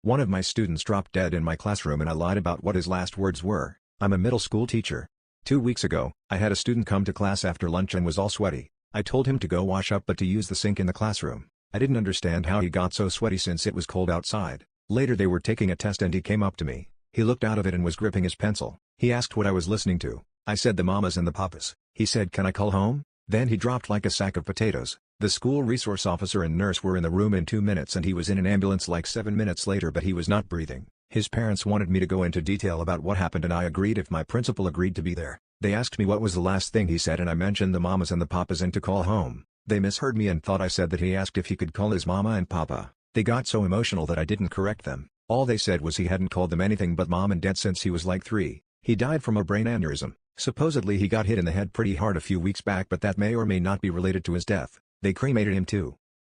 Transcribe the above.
One of my students dropped dead in my classroom and I lied about what his last words were. I'm a middle school teacher. 2 weeks ago, I had a student come to class after lunch and was all sweaty. I told him to go wash up but to use the sink in the classroom. I didn't understand how he got so sweaty since it was cold outside. Later they were taking a test and he came up to me. He looked out of it and was gripping his pencil. He asked what I was listening to. I said the mamas and the papas. He said, "Can I call home?" Then he dropped like a sack of potatoes. The school resource officer and nurse were in the room in 2 minutes and he was in an ambulance like 7 minutes later but he was not breathing. His parents wanted me to go into detail about what happened and I agreed if my principal agreed to be there. They asked me what was the last thing he said and I mentioned the mamas and the papas and to call home. They misheard me and thought I said that he asked if he could call his mama and papa. They got so emotional that I didn't correct them. All they said was he hadn't called them anything but mom and dad since he was like 3. He died from a brain aneurysm. Supposedly he got hit in the head pretty hard a few weeks back but that may or may not be related to his death. They cremated him too.